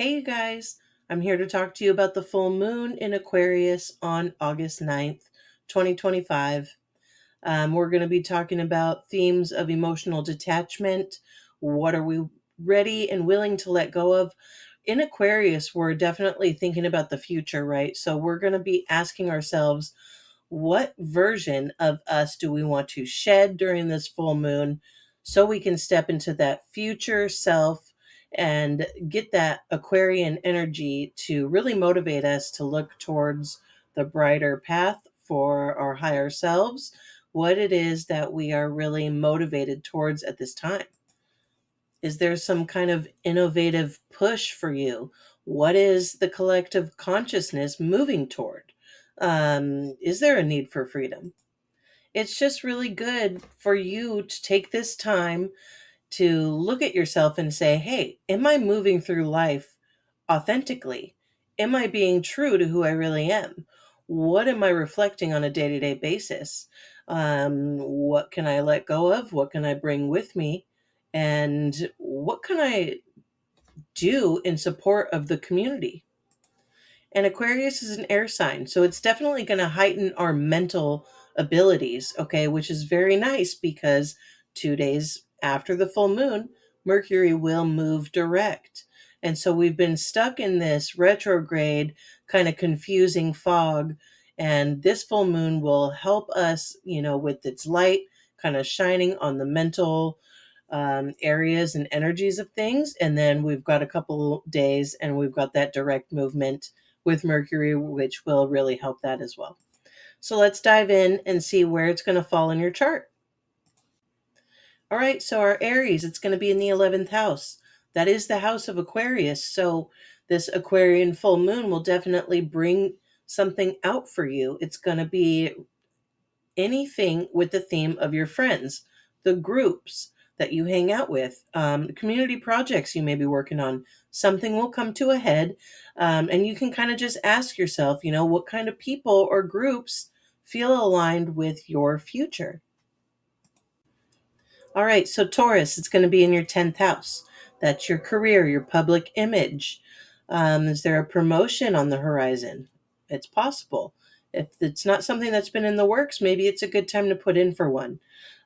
Hey, you guys. I'm here to talk to you about the full moon in Aquarius on August 9th, 2025. We're going to be talking about themes of emotional detachment. What are we ready and willing to let go of? In Aquarius, we're definitely thinking about the future, right? So we're going to be asking ourselves, what version of us do we want to shed during this full moon so we can step into that future self and get that Aquarian energy to really motivate us to look towards the brighter path for our higher selves, what it is that we are really motivated towards at this time. Is there some kind of innovative push for you? What is the collective consciousness moving toward? Is there a need for freedom? It's just really good for you to take this time to look at yourself and say, hey, am I moving through life authentically? Am I being true to who I really am? What am I reflecting on a day to day basis? What can I let go of? What can I bring with me? And what can I do in support of the community? And Aquarius is an air sign, so it's definitely going to heighten our mental abilities, okay, which is very nice because 2 days after the full moon, Mercury will move direct. And so we've been stuck in this retrograde, kind of confusing fog. And this full moon will help us, with its light kind of shining on the mental areas and energies of things. And then we've got a couple days and we've got that direct movement with Mercury, which will really help that as well. So let's dive in and see where it's going to fall in your chart. All right, so our Aries, it's going to be in the 11th house. That is the house of Aquarius. So this Aquarian full moon will definitely bring something out for you. It's going to be anything with the theme of your friends, the groups that you hang out with, community projects you may be working on. Something will come to a head, and you can kind of just ask yourself, what kind of people or groups feel aligned with your future. All right, so Taurus, it's going to be in your 10th house. That's your career, your public image. Is there a promotion on the horizon? It's possible. If it's not something that's been in the works, maybe it's a good time to put in for one.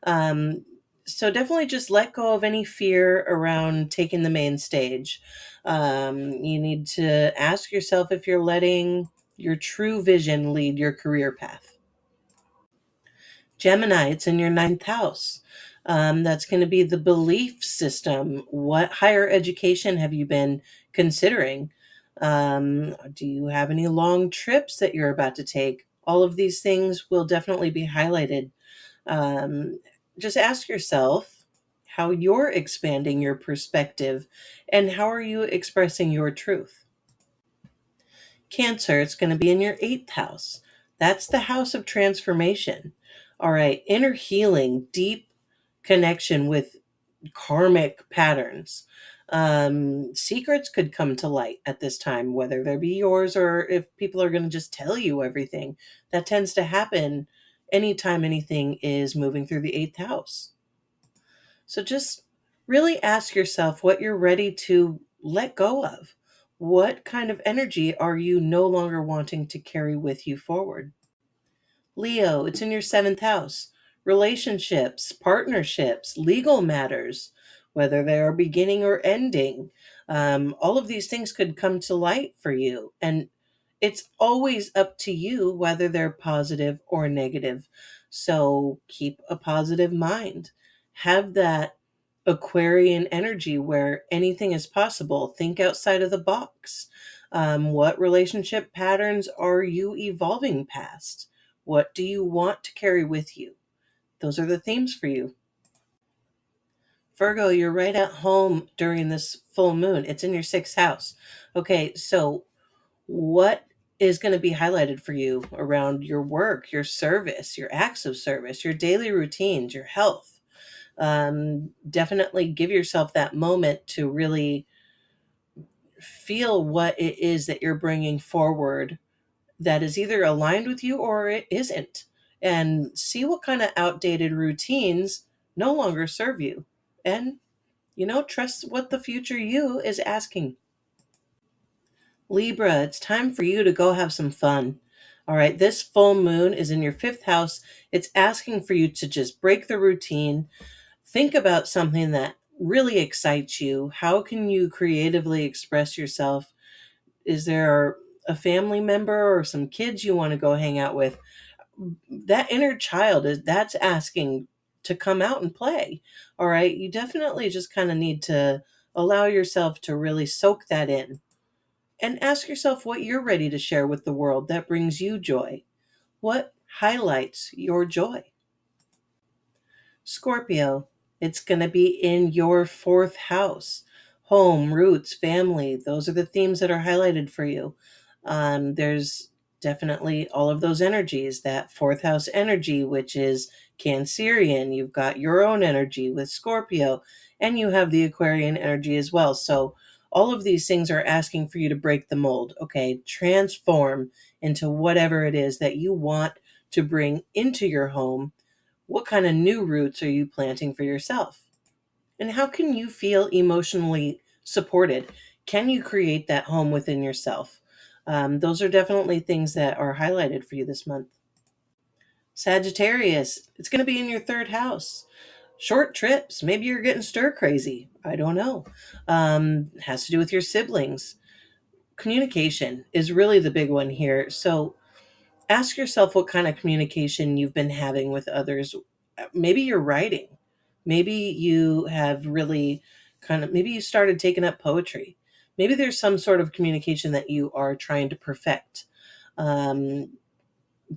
Um, so definitely just let go of any fear around taking the main stage. You need to ask yourself if you're letting your true vision lead your career path. Gemini, it's in your ninth house. That's going to be the belief system. What higher education have you been considering? Do you have any long trips that you're about to take? All of these things will definitely be highlighted. Um, just ask yourself how you're expanding your perspective and how are you expressing your truth. Cancer, it's going to be in your eighth house. That's the house of transformation. All right, inner healing, deep connection with karmic patterns. Secrets could come to light at this time, whether they be yours or if people are going to just tell you everything. That tends to happen anytime anything is moving through the eighth house. So just really ask yourself what you're ready to let go of. What kind of energy are you no longer wanting to carry with you forward? Leo, it's in your seventh house. Relationships, partnerships, legal matters, whether they are beginning or ending. All of these things could come to light for you. And it's always up to you whether they're positive or negative. So keep a positive mind. Have that Aquarian energy where anything is possible. Think outside of the box. What relationship patterns are you evolving past? What do you want to carry with you? Those are the themes for you. Virgo, you're right at home during this full moon. It's in your sixth house. Okay, so what is going to be highlighted for you around your work, your service, your acts of service, your daily routines, your health? Definitely give yourself that moment to really feel what it is that you're bringing forward that is either aligned with you or it isn't, and see what kind of outdated routines no longer serve you. And, trust what the future you is asking. Libra, it's time for you to go have some fun. All right, this full moon is in your fifth house. It's asking for you to just break the routine. Think about something that really excites you. How can you creatively express yourself? Is there a family member or some kids you want to go hang out with? That inner child is that's asking to come out and play. All right, you definitely just kind of need to allow yourself to really soak that in and ask yourself what you're ready to share with the world that brings you joy. What highlights your joy? Scorpio, it's going to be in your fourth house. Home, roots, family, those are the themes that are highlighted for you. There's definitely all of those energies, that fourth house energy, which is Cancerian. You've got your own energy with Scorpio, and you have the Aquarian energy as well. So, all of these things are asking for you to break the mold, okay? Transform into whatever it is that you want to bring into your home. What kind of new roots are you planting for yourself? And how can you feel emotionally supported? Can you create that home within yourself? Those are definitely things that are highlighted for you this month. Sagittarius, it's going to be in your third house. Short trips. Maybe you're getting stir crazy. I don't know. Has to do with your siblings. Communication is really the big one here. So ask yourself what kind of communication you've been having with others. Maybe you're writing. Maybe you have really maybe you started taking up poetry. Maybe there's some sort of communication that you are trying to perfect. Um,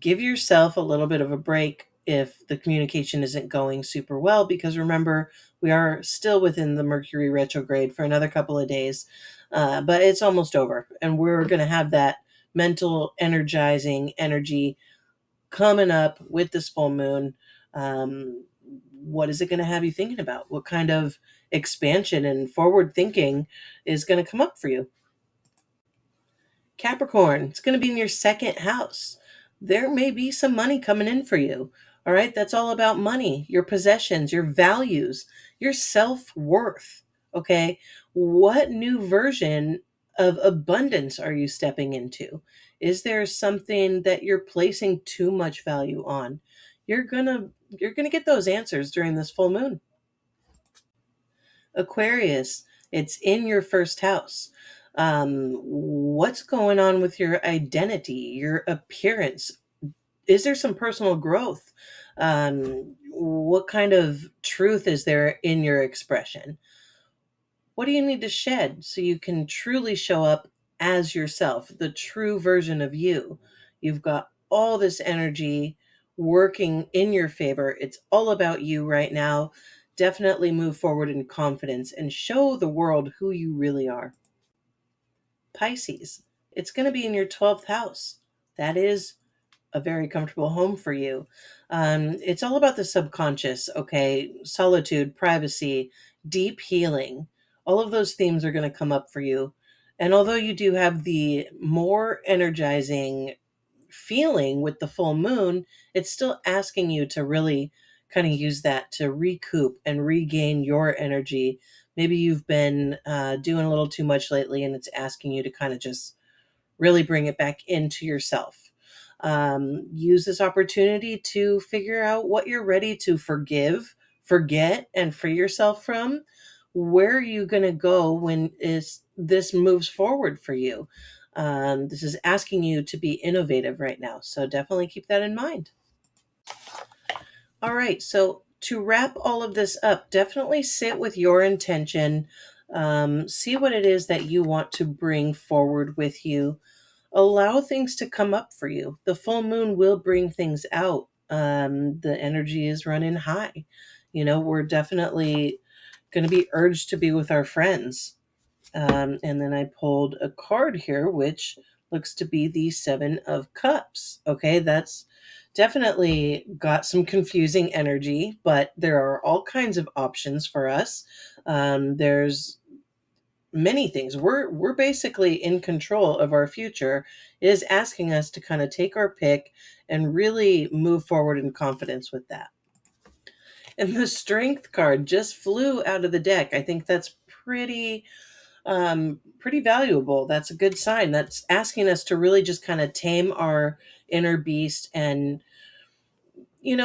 Give yourself a little bit of a break if the communication isn't going super well, because remember, we are still within the Mercury retrograde for another couple of days, but it's almost over. And we're going to have that mental, energizing energy coming up with this full moon. What is it going to have you thinking about? What kind of expansion and forward thinking is going to come up for you? Capricorn, it's going to be in your second house. There may be some money coming in for you. All right. That's all about money, your possessions, your values, your self worth. Okay. What new version of abundance are you stepping into? Is there something that you're placing too much value on? You're going to get those answers during this full moon. Aquarius, it's in your first house. What's going on with your identity, your appearance? Is there some personal growth? What kind of truth is there in your expression? What do you need to shed so you can truly show up as yourself, the true version of you? You've got all this energy working in your favor. It's all about you right now. Definitely move forward in confidence and show the world who you really are. Pisces, it's going to be in your 12th house. That is a very comfortable home for you. It's all about the subconscious, okay? Solitude, privacy, deep healing. All of those themes are going to come up for you. And although you do have the more energizing feeling with the full moon, it's still asking you to really kind of use that to recoup and regain your energy. Maybe you've been doing a little too much lately, and it's asking you to kind of just really bring it back into yourself. Use this opportunity to figure out what you're ready to forgive, forget, and free yourself from. Where are you going to go when this moves forward for you? This is asking you to be innovative right now. So definitely keep that in mind. All right. So to wrap all of this up, definitely sit with your intention. See what it is that you want to bring forward with you. Allow things to come up for you. The full moon will bring things out. The energy is running high. We're definitely going to be urged to be with our friends. And then I pulled a card here, which looks to be the Seven of Cups. Okay, that's definitely got some confusing energy, but there are all kinds of options for us. There's many things. We're basically in control of our future. It is asking us to kind of take our pick and really move forward in confidence with that. And the Strength card just flew out of the deck. I think that's pretty pretty valuable. That's a good sign. That's asking us to really just kind of tame our inner beast and,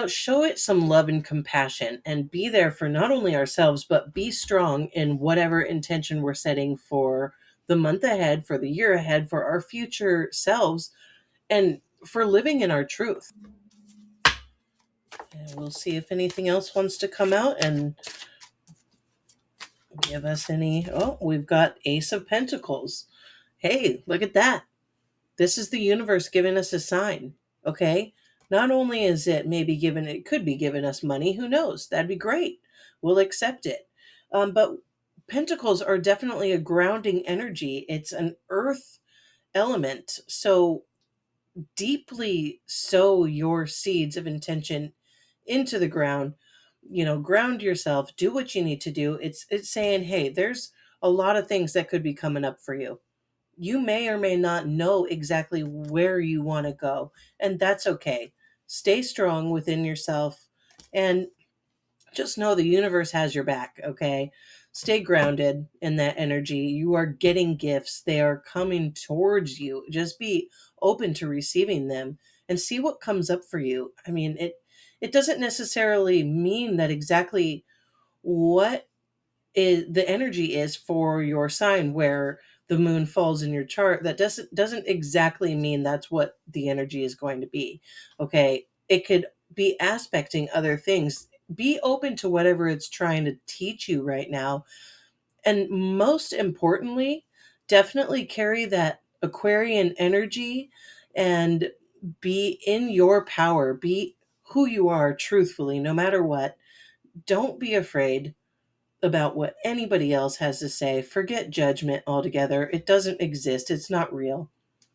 show it some love and compassion and be there for not only ourselves, but be strong in whatever intention we're setting for the month ahead, for the year ahead, for our future selves, and for living in our truth. And we'll see if anything else wants to come out and give us any. Oh, we've got Ace of Pentacles. Hey, look at that. This is the universe giving us a sign. Okay. Not only is it it could be giving us money. Who knows? That'd be great. We'll accept it. But pentacles are definitely a grounding energy. It's an earth element. So deeply sow your seeds of intention into the ground. Ground yourself, do what you need to do. It's saying, hey, there's a lot of things that could be coming up for you. You may or may not know exactly where you want to go, and that's okay. Stay strong within yourself and just know the universe has your back, okay? Stay grounded in that energy. You are getting gifts, they are coming towards you. Just be open to receiving them and see what comes up for you. I mean, it doesn't necessarily mean that exactly what the energy is for your sign where the moon falls in your chart. That doesn't exactly mean that's what the energy is going to be. Okay, it could be aspecting other things. Be open to whatever it's trying to teach you right now, and most importantly, definitely carry that Aquarian energy and be in your power. Be who you are truthfully, no matter what. Don't be afraid about what anybody else has to say. Forget judgment altogether. It doesn't exist. It's not real.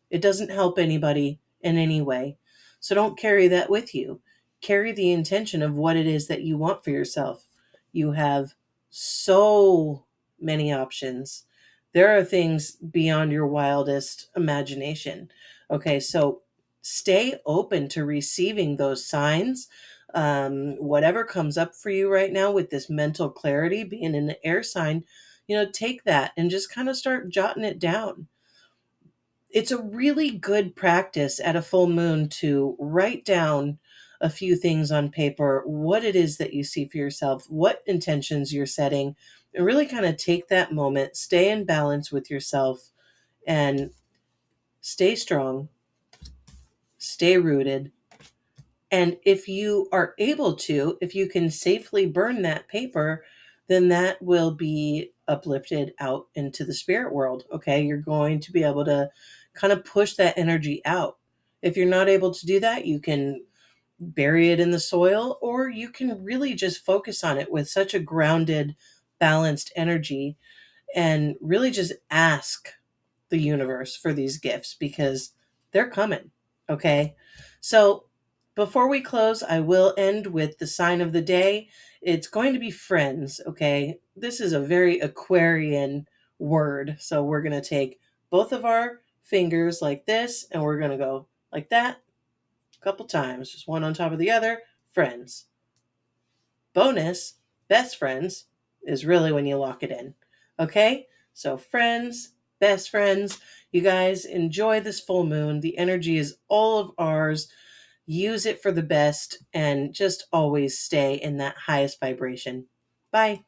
It doesn't help anybody in any way. So don't carry that with you. Carry the intention of what it is that you want for yourself. You have so many options. There are things beyond your wildest imagination. Okay, so stay open to receiving those signs. Whatever comes up for you right now with this mental clarity, being in the air sign, take that and just kind of start jotting it down. It's a really good practice at a full moon to write down a few things on paper, what it is that you see for yourself, what intentions you're setting, and really kind of take that moment, stay in balance with yourself, and stay strong, stay rooted. And if you are able to, if you can safely burn that paper, then that will be uplifted out into the spirit world. Okay. You're going to be able to kind of push that energy out. If you're not able to do that, you can bury it in the soil, or you can really just focus on it with such a grounded, balanced energy and really just ask the universe for these gifts because they're coming. Okay. So before we close, I will end with the sign of the day. It's going to be friends. Okay. This is a very Aquarian word. So we're going to take both of our fingers like this and we're going to go like that a couple times, just one on top of the other. Friends. Bonus, best friends is really when you lock it in. Okay? So, friends, best friends, you guys enjoy this full moon. The energy is all of ours. Use it for the best and just always stay in that highest vibration. Bye.